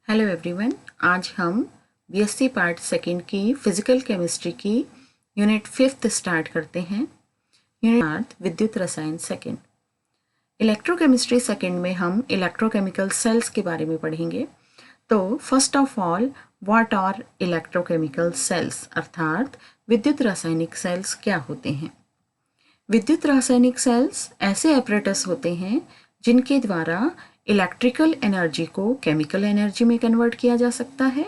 Hello everyone, आज हम BSc part second की फिजिकल केमिस्ट्री की यूनिट 5 स्टार्ट करते हैं। यूनिट विद्युत रसायन सेकंड। इलेक्ट्रोकेमिस्ट्री सेकंड में हम इलेक्ट्रोकेमिकल सेल्स के बारे में पढ़ेंगे। तो first of all, what are electrochemical cells, अर्थात विद्युत रासायनिक सेल्स क्या होते हैं। विद्युत रासायनिक सेल्स ऐसे एपरेटस होते हैं जिनके द्वारा इलेक्ट्रिकल एनर्जी को केमिकल एनर्जी में कन्वर्ट किया जा सकता है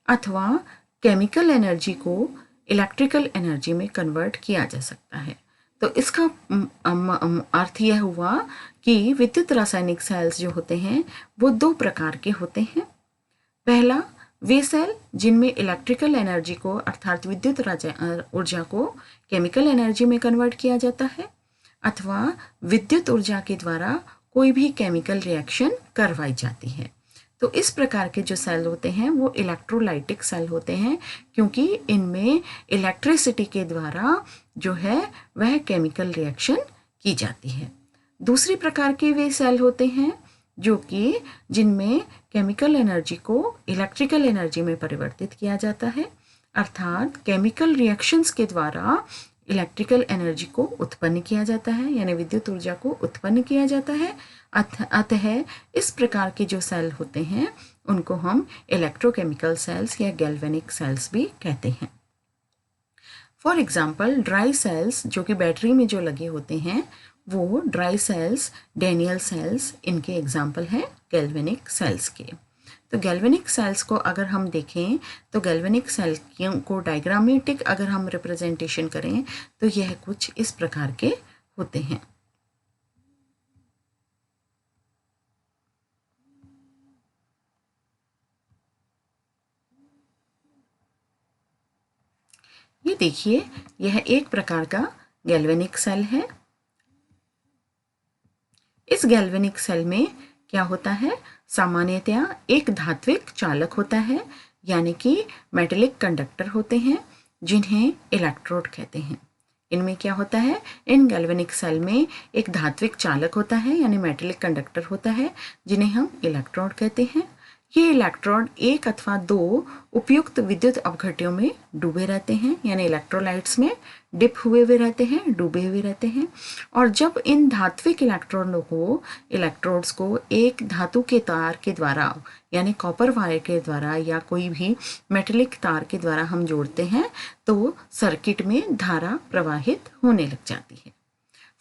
अथवा केमिकल एनर्जी को इलेक्ट्रिकल एनर्जी में कन्वर्ट किया जा सकता है। तो इसका अर्थ यह हुआ कि विद्युत रासायनिक सेल्स जो होते हैं वो दो प्रकार के होते हैं। पहला, वे सेल जिनमें इलेक्ट्रिकल एनर्जी को अर्थात विद्युत ऊर्जा को केमिकल एनर्जी में कन्वर्ट किया जाता है अथवा विद्युत ऊर्जा के द्वारा कोई भी केमिकल रिएक्शन करवाई जाती है। तो इस प्रकार के जो सेल होते हैं वो इलेक्ट्रोलाइटिक सेल होते हैं, क्योंकि इनमें इलेक्ट्रिसिटी के द्वारा जो है वह केमिकल रिएक्शन की जाती है। दूसरी प्रकार के वे सेल होते हैं जो कि जिनमें केमिकल एनर्जी को इलेक्ट्रिकल एनर्जी में परिवर्तित किया जाता है, अर्थात केमिकल रिएक्शंस के द्वारा इलेक्ट्रिकल एनर्जी को उत्पन्न किया जाता है, यानी विद्युत ऊर्जा को उत्पन्न किया जाता है। अतः इस प्रकार के जो सेल होते हैं उनको हम इलेक्ट्रोकेमिकल सेल्स या गैल्वेनिक सेल्स भी कहते हैं। फॉर एग्जाम्पल, ड्राई सेल्स जो कि बैटरी में जो लगे होते हैं वो ड्राई सेल्स, डेनियल सेल्स, इनके एग्जाम्पल हैं गैल्वेनिक सेल्स के। तो गैल्वेनिक सेल्स को अगर हम देखें तो गैल्वेनिक सेल को डायग्रामेटिक अगर हम रिप्रेजेंटेशन करें तो यह कुछ इस प्रकार के होते हैं। ये देखिए, यह एक प्रकार का गैल्वेनिक सेल है। इस गैल्वेनिक सेल में क्या होता है, सामान्यतया एक धात्विक चालक होता है, यानी कि मेटेलिक कंडक्टर होते हैं जिन्हें इलेक्ट्रोड कहते हैं। इनमें क्या होता है, इन गैल्वेनिक सेल में एक धात्विक चालक होता है यानी मेटेलिक कंडक्टर होता है जिन्हें हम इलेक्ट्रोड कहते हैं। ये इलेक्ट्रोड एक अथवा दो उपयुक्त विद्युत अपघट्यों में डूबे रहते हैं, यानी इलेक्ट्रोलाइट्स में डिप हुए हुए रहते हैं, डूबे हुए रहते हैं। और जब इन धात्विक इलेक्ट्रोड्स को एक धातु के तार के द्वारा यानी कॉपर वायर के द्वारा या कोई भी मेटेलिक तार के द्वारा हम जोड़ते हैं तो सर्किट में धारा प्रवाहित होने लग जाती है।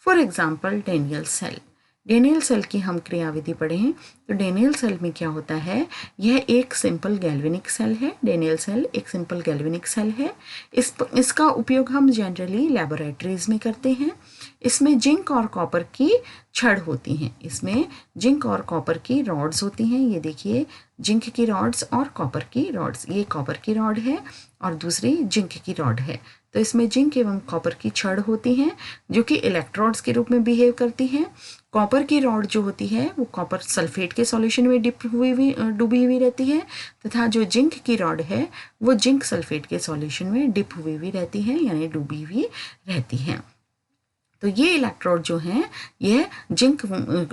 For example, Daniel cell. Daniel cell की हम क्रियाविधि पढ़ें तो डेनियल सेल में क्या होता है, यह एक सिंपल गैल्वेनिक सेल है। डेनियल सेल एक सिंपल गैल्वेनिक सेल है। इसका उपयोग हम जनरली लैबोरेटरीज में करते हैं। इसमें जिंक और कॉपर की छड़ होती हैं। इसमें जिंक और कॉपर की रॉड्स होती हैं। ये देखिए, जिंक की रॉड्स और कॉपर की रॉड्स। ये कॉपर की रॉड है और दूसरी जिंक की रॉड है। तो इसमें जिंक एवं कॉपर की छड़ होती हैं जो कि इलेक्ट्रोड्स के रूप में बिहेव करती हैं। कॉपर की रॉड जो होती है वो कॉपर सल्फेट के सॉल्यूशन में डूबी हुई रहती है, तथा जो जिंक की रॉड है वो जिंक सल्फेट के सॉल्यूशन में डिप हुई हुई रहती है, यानी डूबी हुई रहती है। तो ये इलेक्ट्रोड जो हैं, यह जिंक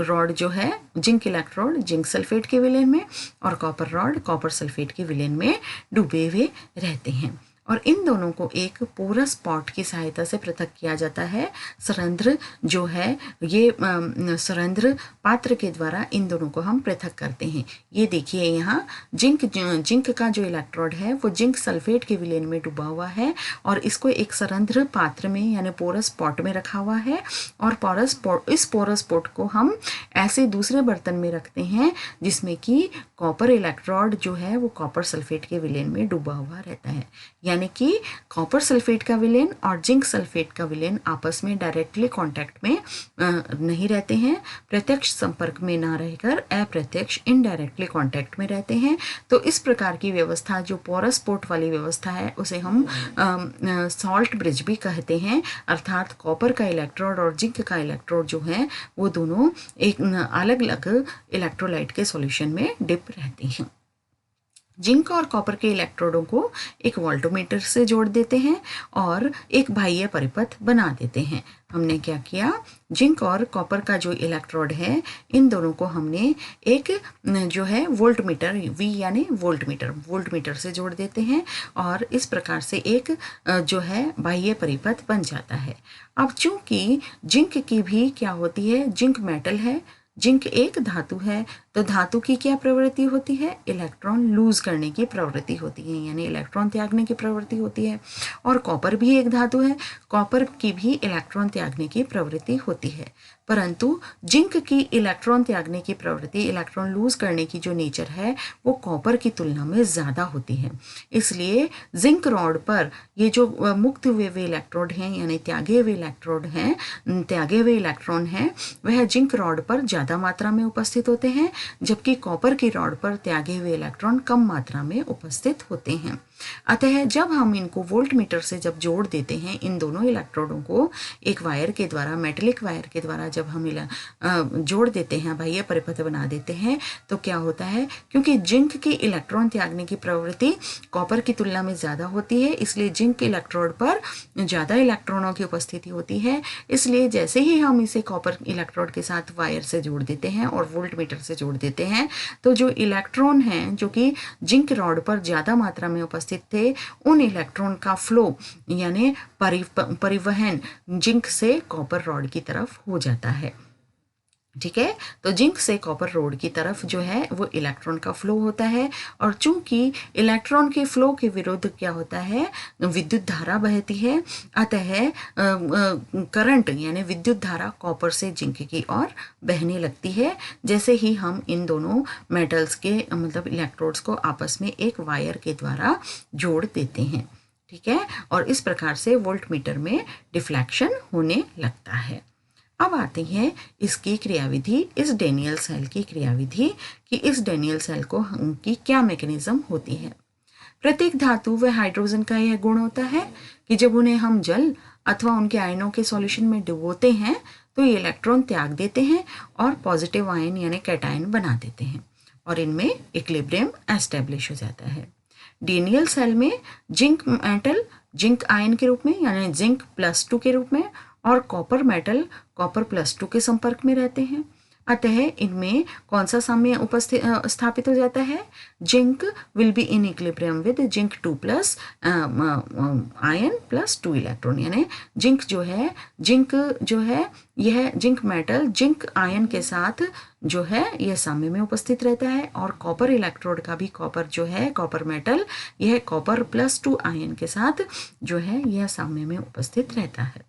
रॉड जो है, जिंक इलेक्ट्रोड जिंक सल्फेट के विलेन में और कॉपर रॉड कॉपर सल्फेट के विलेन में डूबे हुए रहते हैं। और इन दोनों को एक पोरस पॉट की सहायता से पृथक किया जाता है। सरंध्र जो है, ये सरंध्र पात्र के द्वारा इन दोनों को हम पृथक करते हैं। ये देखिए, यहाँ जिंक का जो इलेक्ट्रोड है वो जिंक सल्फेट के विलेन में डूबा हुआ है और इसको एक सरंध्र पात्र में यानी पोरस पॉट में रखा हुआ है। और इस पोरस पॉट को हम ऐसे दूसरे बर्तन में रखते हैं जिसमें कि कॉपर इलेक्ट्रोड जो है वो कॉपर सल्फेट के विलेन में डूबा हुआ रहता है। यानी कि कॉपर सल्फेट का विलेन और जिंक सल्फेट का विलेन आपस में डायरेक्टली कांटेक्ट में नहीं रहते हैं, प्रत्यक्ष संपर्क में ना रहकर अप्रत्यक्ष इनडायरेक्टली कांटेक्ट में रहते हैं। तो इस प्रकार की व्यवस्था जो पोरस पोर्ट वाली व्यवस्था है उसे हम सॉल्ट ब्रिज भी कहते हैं, अर्थात कॉपर का इलेक्ट्रोड और जिंक का इलेक्ट्रोड जो है वो दोनों एक अलग अलग इलेक्ट्रोलाइट के सॉल्यूशन में डिप रहते हैं। जिंक और कॉपर के इलेक्ट्रोडों को एक वोल्टमीटर से जोड़ देते हैं और एक बाह्य परिपथ बना देते हैं। हमने क्या किया, जिंक और कॉपर का जो इलेक्ट्रोड है इन दोनों को हमने एक जो है वोल्टमीटर, वी यानी वोल्टमीटर से जोड़ देते हैं और इस प्रकार से एक जो है बाह्य परिपथ बन जाता है। अब चूंकि जिंक की भी क्या होती है, जिंक मेटल है, जिंक एक धातु है, तो धातु की क्या प्रवृत्ति होती है, इलेक्ट्रॉन लूज करने की प्रवृत्ति होती है, यानी इलेक्ट्रॉन त्यागने की प्रवृत्ति होती है। और कॉपर भी एक धातु है, कॉपर की भी इलेक्ट्रॉन त्यागने की प्रवृत्ति होती है। परंतु जिंक की इलेक्ट्रॉन त्यागने की प्रवृत्ति, इलेक्ट्रॉन लूज करने की जो नेचर है वो कॉपर की तुलना में ज़्यादा होती है। इसलिए जिंक रॉड पर ये जो मुक्त हुए हुए इलेक्ट्रोड हैं यानी त्यागे हुए इलेक्ट्रॉन हैं वह जिंक रॉड पर ज़्यादा मात्रा में उपस्थित होते हैं, जबकि कॉपर की रॉड पर त्यागे हुए इलेक्ट्रॉन कम मात्रा में उपस्थित होते हैं। अतः जब हम इनको वोल्टमीटर से जब जोड़ देते हैं इन दोनों इलेक्ट्रोडों को एक वायर के द्वारा, मेटेलिक वायर के द्वारा जब हम जोड़ देते हैं, बाह्य परिपथ बना देते हैं, तो क्या होता है, क्योंकि जिंक की इलेक्ट्रॉन त्यागने की प्रवृत्ति कॉपर की तुलना में ज़्यादा होती है, इसलिए जिंक इलेक्ट्रोड पर ज़्यादा इलेक्ट्रॉनों की उपस्थिति होती है। इसलिए जैसे ही हम इसे कॉपर इलेक्ट्रोड के साथ वायर से जोड़ देते हैं और वोल्टमीटर से जोड़ देते हैं, तो जो इलेक्ट्रॉन हैं जो कि जिंक रॉड पर ज़्यादा मात्रा में उपस्थित थे, उन इलेक्ट्रॉन का फ्लो यानी परिवहन जिंक से कॉपर रॉड की तरफ हो जाता है। ठीक है, तो जिंक से कॉपर रॉड की तरफ जो है वो इलेक्ट्रॉन का फ्लो होता है, और चूंकि इलेक्ट्रॉन के फ्लो के विरुद्ध क्या होता है, विद्युत धारा बहती है, अतः करंट यानी विद्युत धारा कॉपर से जिंक की ओर बहने लगती है, जैसे ही हम इन दोनों मेटल्स के मतलब इलेक्ट्रोड्स को आपस में एक वायर के द्वारा जोड़ देते हैं। ठीक है, और इस प्रकार से वोल्टमीटर में डिफ्लेक्शन होने लगता है। अब आती है इसकी क्रियाविधि, इस डेनियल सेल की क्रियाविधि कि इस डेनियल सेल को की क्या मैकेनिज्म होती है। प्रत्येक धातु व हाइड्रोजन का यह गुण होता है कि जब उन्हें हम जल अथवा उनके आयनों के सॉल्यूशन में डुबोते हैं तो ये इलेक्ट्रॉन त्याग देते हैं और पॉजिटिव आयन यानी कैटायन बना देते हैं और इनमें इक्विलिब्रियम एस्टेब्लिश हो जाता है। डेनियल सेल में जिंक मेटल जिंक आयन के रूप में यानी जिंक +2 के रूप में और कॉपर मेटल कॉपर +2 के संपर्क में रहते हैं। अतः इनमें कौन सा साम्य उपस्थित स्थापित हो जाता है, zinc will be in equilibrium with zinc 2+ ion +2 electron, यानी जिंक जो है यह जिंक मेटल जिंक आयन के साथ जो है यह साम्य में उपस्थित रहता है, और कॉपर इलेक्ट्रोड का भी कॉपर जो है कॉपर मेटल यह कॉपर +2 आयन के साथ जो है यह साम्य में उपस्थित रहता है।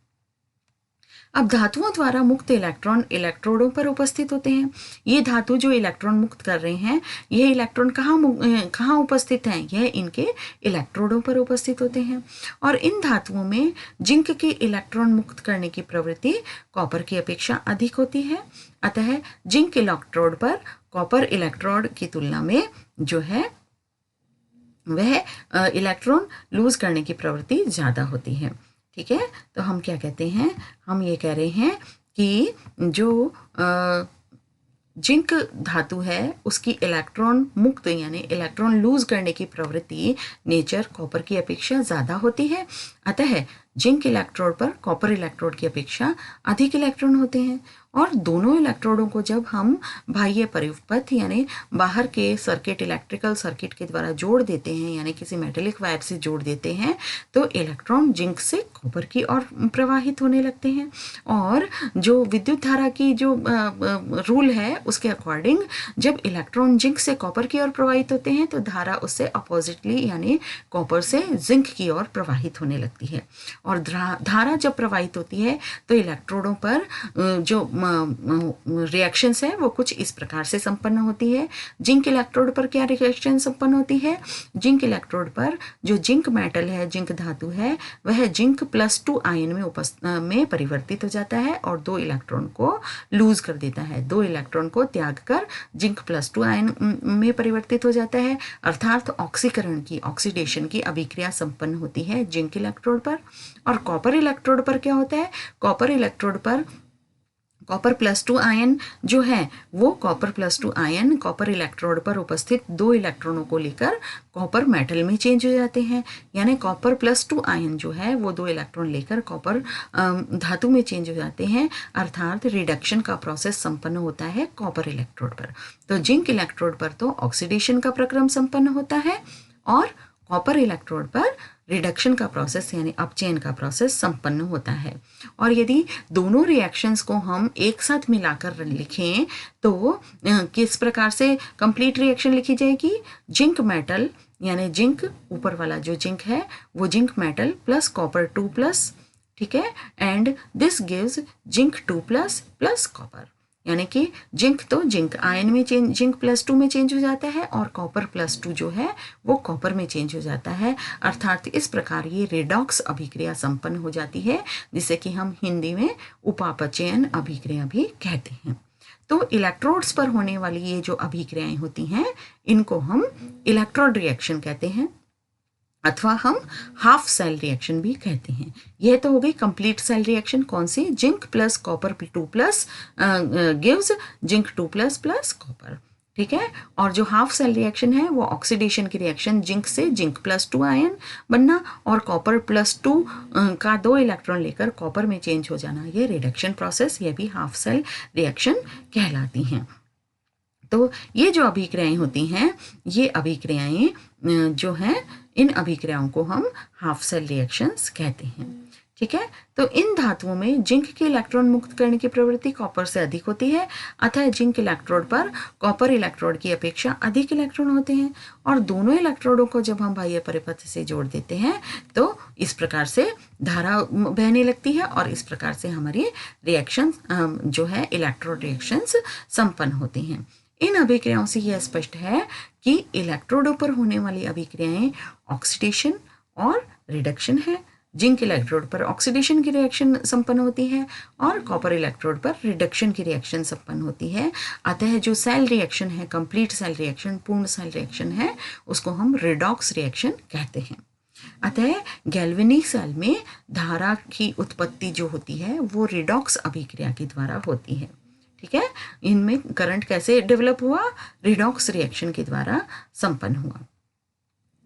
अब धातुओं द्वारा मुक्त इलेक्ट्रॉन इलेक्ट्रोडों पर उपस्थित होते हैं। ये धातु जो इलेक्ट्रॉन मुक्त कर रहे हैं, यह इलेक्ट्रॉन कहाँ उपस्थित हैं, यह इनके इलेक्ट्रोडों पर उपस्थित होते हैं। और इन धातुओं में जिंक के इलेक्ट्रॉन मुक्त करने की प्रवृत्ति कॉपर की अपेक्षा अधिक होती है। अतः जिंक इलेक्ट्रोड पर कॉपर इलेक्ट्रोड की तुलना में जो है वह इलेक्ट्रॉन लूज करने की प्रवृत्ति ज़्यादा होती है। ठीक है, तो हम क्या कहते हैं, हम ये कह रहे हैं कि जो जिंक धातु है उसकी इलेक्ट्रॉन मुक्त यानी इलेक्ट्रॉन लूज करने की प्रवृत्ति नेचर कॉपर की अपेक्षा ज़्यादा होती है। अतः जिंक इलेक्ट्रोड पर कॉपर इलेक्ट्रोड की अपेक्षा अधिक इलेक्ट्रॉन होते हैं, और दोनों इलेक्ट्रोडों को जब हम बाह्य परिपथ यानी बाहर के सर्किट इलेक्ट्रिकल सर्किट के द्वारा जोड़ देते हैं यानी किसी मेटेलिक वायर से जोड़ देते हैं, तो इलेक्ट्रॉन जिंक से कॉपर की ओर प्रवाहित होने लगते हैं। और जो विद्युत धारा की जो रूल है उसके अकॉर्डिंग जब इलेक्ट्रॉन जिंक से कॉपर की ओर प्रवाहित होते हैं तो धारा उससे अपोजिटली यानी कॉपर से जिंक की ओर प्रवाहित होने लगती है। और धारा जब प्रवाहित होती है तो इलेक्ट्रोडों पर जो रिएक्शंस है वो कुछ इस प्रकार से संपन्न होती है। जिंक इलेक्ट्रोड पर क्या रिएक्शन संपन्न होती है, जिंक इलेक्ट्रोड पर जो जिंक मेटल है जिंक धातु है वह जिंक +2 आयन में परिवर्तित हो जाता है और 2 इलेक्ट्रॉन को लूज कर देता है, 2 इलेक्ट्रॉन को त्याग कर जिंक +2 आयन में परिवर्तित हो जाता है, अर्थात ऑक्सीडेशन की अभिक्रिया संपन्न होती है जिंक इलेक्ट्रोड पर। और कॉपर इलेक्ट्रोड पर क्या होता है, कॉपर इलेक्ट्रोड पर कॉपर प्लस 2 आयन जो है वो copper plus 2 ion copper electrode पर उपस्थित 2 इलेक्ट्रॉनों को लेकर कॉपर मेटल में चेंज हो जाते हैं। यानी कॉपर प्लस 2 आयन जो है वो 2 इलेक्ट्रॉन लेकर कॉपर धातु में चेंज हो जाते हैं, अर्थात रिडक्शन का प्रोसेस संपन्न होता है कॉपर इलेक्ट्रोड पर। तो जिंक इलेक्ट्रोड पर तो ऑक्सीडेशन का प्रक्रम संपन्न होता है और कॉपर इलेक्ट्रोड पर रिडक्शन का प्रोसेस यानी अपचयन का प्रोसेस संपन्न होता है। और यदि दोनों रिएक्शंस को हम एक साथ मिलाकर लिखें तो किस प्रकार से कंप्लीट रिएक्शन लिखी जाएगी? जिंक मेटल यानी जिंक ऊपर वाला जो जिंक है वो zinc metal plus copper 2 plus, ठीक है, and this gives zinc 2 plus plus copper. यानी कि जिंक तो जिंक आयन में चेंज जिंक प्लस 2 में चेंज हो जाता है और कॉपर प्लस 2 जो है वो कॉपर में चेंज हो जाता है, अर्थात इस प्रकार ये रेडॉक्स अभिक्रिया संपन्न हो जाती है, जिसे कि हम हिंदी में उपापचयन अभिक्रिया भी कहते हैं। तो इलेक्ट्रोड्स पर होने वाली ये जो अभिक्रियाएं होती हैं इनको हम इलेक्ट्रोड रिएक्शन कहते हैं अथवा हम हाफ सेल रिएक्शन भी कहते हैं। यह तो हो गई कंप्लीट सेल रिएक्शन, कौन सी? Zinc plus copper 2 plus gives zinc 2 plus plus copper, ठीक है। और जो हाफ सेल रिएक्शन है वो ऑक्सीडेशन की रिएक्शन, जिंक से जिंक प्लस 2 आयन बनना और कॉपर प्लस 2 का 2 इलेक्ट्रॉन लेकर कॉपर में चेंज हो जाना, ये रिडक्शन प्रोसेस, ये भी हाफ सेल रिएक्शन कहलाती हैं। तो ये जो अभिक्रियाएं होती हैं ये अभिक्रियाएं जो हैं इन अभिक्रियाओं को हम हाफ सेल रिएक्शंस कहते हैं, ठीक है। तो इन धातुओं में जिंक के इलेक्ट्रॉन मुक्त करने की प्रवृत्ति कॉपर से अधिक होती है, अतः जिंक इलेक्ट्रोड पर कॉपर इलेक्ट्रोड की अपेक्षा अधिक इलेक्ट्रॉन होते हैं और दोनों इलेक्ट्रोडों को जब हम बाह्य परिपथ से जोड़ देते हैं तो इस प्रकार से धारा बहने लगती है और इस प्रकार से हमारी रिएक्शन जो है इलेक्ट्रोड रिएक्शंस संपन्न होती हैं। इन अभिक्रियाओं से यह स्पष्ट है कि इलेक्ट्रोडों पर होने वाली अभिक्रियाएं ऑक्सीडेशन और रिडक्शन है। जिंक इलेक्ट्रोड पर ऑक्सीडेशन की रिएक्शन संपन्न होती है और कॉपर इलेक्ट्रोड पर रिडक्शन की रिएक्शन संपन्न होती है। अतः जो सेल रिएक्शन है, कंप्लीट सेल रिएक्शन, पूर्ण सेल रिएक्शन है, उसको हम रिडॉक्स रिएक्शन कहते हैं। अतः गैल्वेनिक सेल में धारा की उत्पत्ति जो होती है वो रिडॉक्स अभिक्रिया के द्वारा होती है, ठीक है। इनमें करंट कैसे डेवलप हुआ? रिडॉक्स रिएक्शन के द्वारा संपन्न हुआ।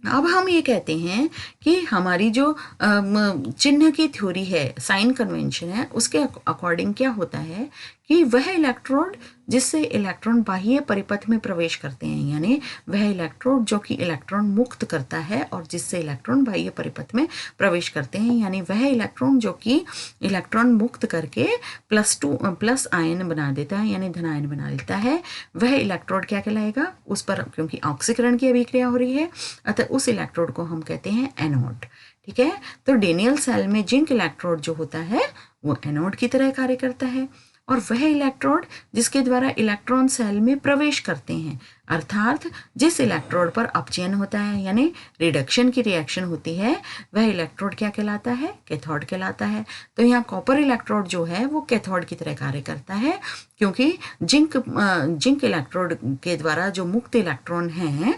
अब हम ये कहते हैं कि हमारी जो चिन्ह की थ्योरी है, साइन कन्वेंशन है, उसके अकॉर्डिंग क्या होता है कि वह इलेक्ट्रोड जिससे इलेक्ट्रॉन बाह्य परिपथ में प्रवेश करते हैं, यानी वह इलेक्ट्रोड जो कि इलेक्ट्रॉन मुक्त करता है और जिससे इलेक्ट्रॉन बाह्य परिपथ में प्रवेश करते हैं, यानी वह इलेक्ट्रॉन जो कि इलेक्ट्रॉन मुक्त करके प्लस आयन बना देता है यानी धनायन बना लेता है, वह इलेक्ट्रोड क्या कहलाएगा? उस पर क्योंकि ऑक्सीकरण की अभिक्रिया हो रही है अतः उस इलेक्ट्रोड को हम कहते हैं एनोड, ठीक है। तो डेनियल सेल में जिंक इलेक्ट्रोड जो होता है वो एनोड की तरह कार्य करता है और वह इलेक्ट्रोड जिसके द्वारा इलेक्ट्रॉन सेल में प्रवेश करते हैं, अर्थात जिस इलेक्ट्रोड पर अपचयन होता है यानी रिडक्शन की रिएक्शन होती है, वह इलेक्ट्रोड क्या कहलाता है? कैथोड कहलाता है। तो यहाँ कॉपर इलेक्ट्रोड जो है वो कैथोड की तरह कार्य करता है क्योंकि जिंक इलेक्ट्रोड के द्वारा जो मुक्त इलेक्ट्रॉन हैं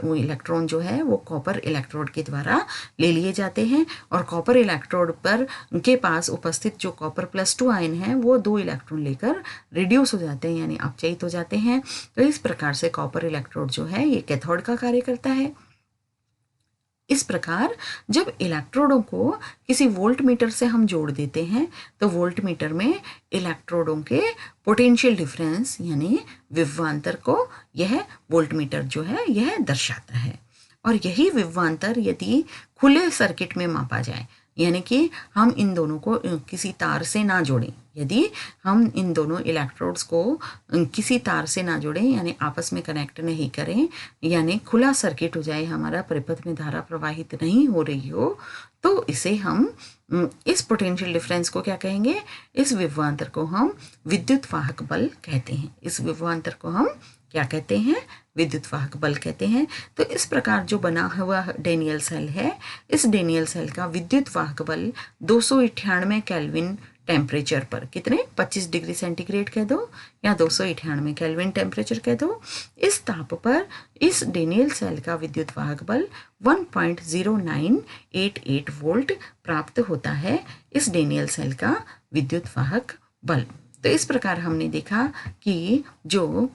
वो इलेक्ट्रॉन जो है वो कॉपर इलेक्ट्रोड के द्वारा ले लिए जाते हैं और कॉपर इलेक्ट्रोड पर के पास उपस्थित जो कॉपर प्लस 2 आयन है वो 2 इलेक्ट्रॉन लेकर रिड्यूस हो जाते हैं यानी अपचयित हो जाते हैं। तो इस प्रकार से कॉपर इलेक्ट्रोड जो है ये कैथोड का कार्य करता है। इस प्रकार जब इलेक्ट्रोडों को किसी वोल्टमीटर से हम जोड़ देते हैं तो वोल्टमीटर में इलेक्ट्रोडों के पोटेंशियल डिफरेंस यानी विभवांतर को यह वोल्टमीटर जो है यह दर्शाता है। और यही विभवांतर यदि खुले सर्किट में मापा जाए यानी कि हम इन दोनों को किसी तार से ना जोड़ें, यदि हम इन दोनों इलेक्ट्रोड्स को किसी तार से ना जोड़ें यानी आपस में कनेक्ट नहीं करें यानी खुला सर्किट हो जाए, हमारा परिपथ में धारा प्रवाहित नहीं हो रही हो, तो इसे हम इस पोटेंशियल डिफरेंस को क्या कहेंगे? इस विभवांतर को हम विद्युत वाहक बल कहते हैं। इस विभवांतर को हम क्या कहते हैं? विद्युत वाहक बल कहते हैं। तो इस प्रकार जो बना हुआ डेनियल सेल है, इस डेनियल सेल का विद्युत वाहक बल 298 केल्विन टेम्परेचर पर, कितने? 25 डिग्री सेंटीग्रेड कह दो या 298 केल्विन टेम्परेचर कह दो, इस ताप पर इस डेनियल सेल का विद्युत वाहक बल 1.0988 वोल्ट प्राप्त होता है। इस डेनियल सेल का विद्युत वाहक बल तो इस प्रकार हमने देखा कि जो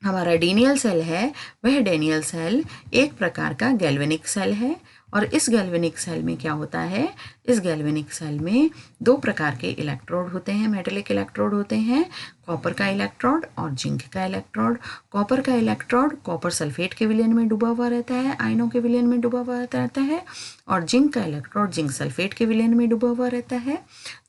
हमारा डेनियल सेल है वह डेनियल सेल एक प्रकार का गैल्वेनिक सेल है और इस गैल्वेनिक सेल में क्या होता है, इस गैल्वेनिक सेल में दो प्रकार के इलेक्ट्रोड होते हैं, मेटेलिक इलेक्ट्रोड होते हैं, कॉपर का इलेक्ट्रोड और जिंक का इलेक्ट्रोड। कॉपर का इलेक्ट्रोड कॉपर सल्फेट के विलयन में डूबा हुआ रहता है, आयनों के विलयन में डूबा हुआ रहता है, और जिंक का इलेक्ट्रोड जिंक सल्फेट के विलयन में डूबा हुआ रहता है।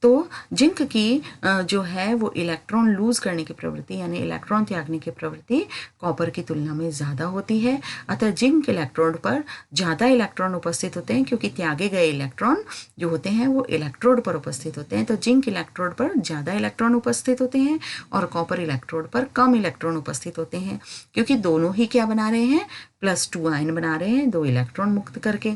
तो जिंक की जो है वो इलेक्ट्रॉन लूज करने की प्रवृत्ति यानी इलेक्ट्रॉन त्यागने की प्रवृत्ति कॉपर की तुलना में ज़्यादा होती है। अतः जिंक इलेक्ट्रोड पर ज़्यादा इलेक्ट्रॉन उपस्थित होते हैं क्योंकि त्यागे गए इलेक्ट्रॉन जो होते हैं वो इलेक्ट्रोड पर उपस्थित होते हैं। तो जिंक इलेक्ट्रोड पर ज़्यादा इलेक्ट्रॉन उपस्थित होते हैं और कॉपर इलेक्ट्रोड पर कम इलेक्ट्रॉन उपस्थित होते हैं, क्योंकि दोनों ही क्या बना रहे हैं, +2 आयन बना रहे हैं, 2 इलेक्ट्रॉन मुक्त करके।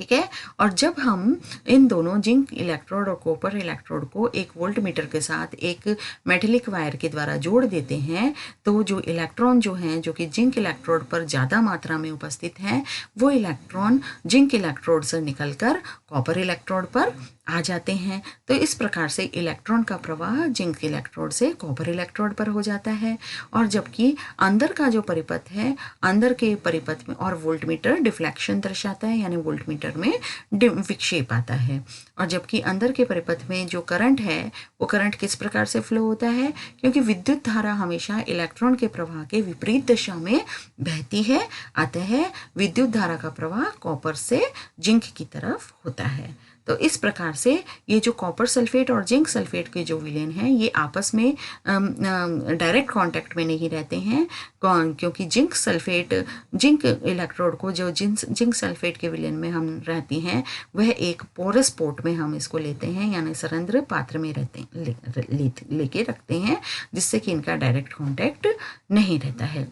ठीक है। और जब हम इन दोनों जिंक इलेक्ट्रोड और कॉपर इलेक्ट्रोड को एक वोल्ट मीटर के साथ एक मेटेलिक वायर के द्वारा जोड़ देते हैं तो जो इलेक्ट्रॉन जो हैं जो कि जिंक इलेक्ट्रोड पर ज़्यादा मात्रा में उपस्थित हैं वो इलेक्ट्रॉन जिंक इलेक्ट्रोड से निकलकर कॉपर इलेक्ट्रोड पर आ जाते हैं। तो इस प्रकार से इलेक्ट्रॉन का प्रवाह जिंक इलेक्ट्रोड से कॉपर इलेक्ट्रोड पर हो जाता है। और जबकि अंदर का जो परिपथ है, अंदर के परिपथ में और वोल्टमीटर डिफ्लेक्शन दर्शाता है यानी वोल्टमीटर में विक्षेप आता है। और जबकि अंदर के परिपथ में जो करंट है वो करंट किस प्रकार से फ्लो होता है, क्योंकि विद्युत धारा हमेशा इलेक्ट्रॉन के प्रवाह के विपरीत दिशा में बहती है, अतः विद्युत धारा का प्रवाह कॉपर से जिंक की तरफ होता है। तो इस प्रकार से ये जो कॉपर सल्फेट और जिंक सल्फेट के जो विलयन हैं ये आपस में डायरेक्ट कांटेक्ट में नहीं रहते हैं, क्योंकि जिंक इलेक्ट्रोड को जो जिंक सल्फेट के विलयन में हम रहती हैं वह एक पोरस पोर्ट में हम इसको लेते हैं यानी सरंध्र पात्र में लेके रखते हैं, जिससे कि इनका डायरेक्ट कांटेक्ट नहीं रहता है।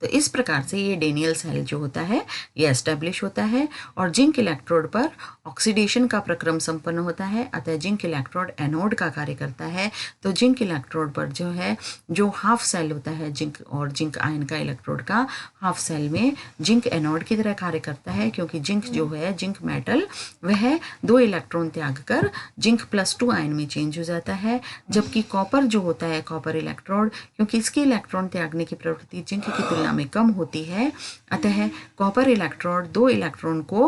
तो इस प्रकार से ये डेनियल सेल जो होता है ये एस्टेब्लिश होता है और जिंक इलेक्ट्रोड पर ऑक्सीडेशन का प्रक्रम संपन्न होता है, अतः जिंक इलेक्ट्रोड एनोड का कार्य करता है। तो जिंक इलेक्ट्रोड पर जो है जो हाफ सेल होता है जिंक और जिंक आयन का इलेक्ट्रोड का हाफ सेल में जिंक एनोड की तरह कार्य करता है, क्योंकि जिंक जो है जिंक मेटल वह 2 इलेक्ट्रॉन त्याग कर जिंक +2 आयन में चेंज हो जाता है। जबकि कॉपर जो होता है कॉपर इलेक्ट्रोड, क्योंकि इसके इलेक्ट्रॉन त्यागने की प्रवृत्ति जिंक की तुलना में कम होती है, अतः कॉपर इलेक्ट्रोड 2 इलेक्ट्रॉन को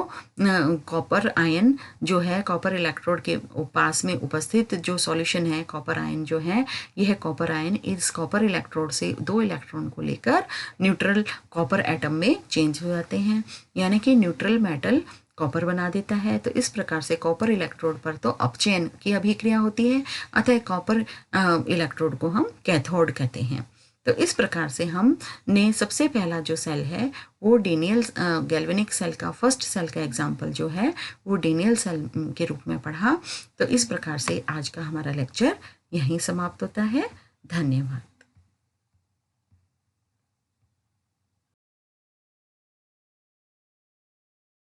कॉपर आयन जो है कॉपर इलेक्ट्रोड के पास में उपस्थित जो सॉल्यूशन है कॉपर आयन जो है यह कॉपर आयन इस कॉपर इलेक्ट्रोड से 2 इलेक्ट्रॉन को लेकर न्यूट्रल कॉपर एटम में चेंज हो जाते हैं, यानी कि न्यूट्रल मेटल कॉपर बना देता है। तो इस प्रकार से कॉपर इलेक्ट्रोड पर तो अपचयन की अभिक्रिया होती है, अतः कॉपर इलेक्ट्रोड को हम कैथोड कहते हैं। तो इस प्रकार से हमने सबसे पहला जो सेल है वो डेनियल गैल्वेनिक सेल का फर्स्ट सेल का एग्जाम्पल जो है वो डेनियल सेल के रूप में पढ़ा। तो इस प्रकार से आज का हमारा लेक्चर यहीं समाप्त होता है। धन्यवाद।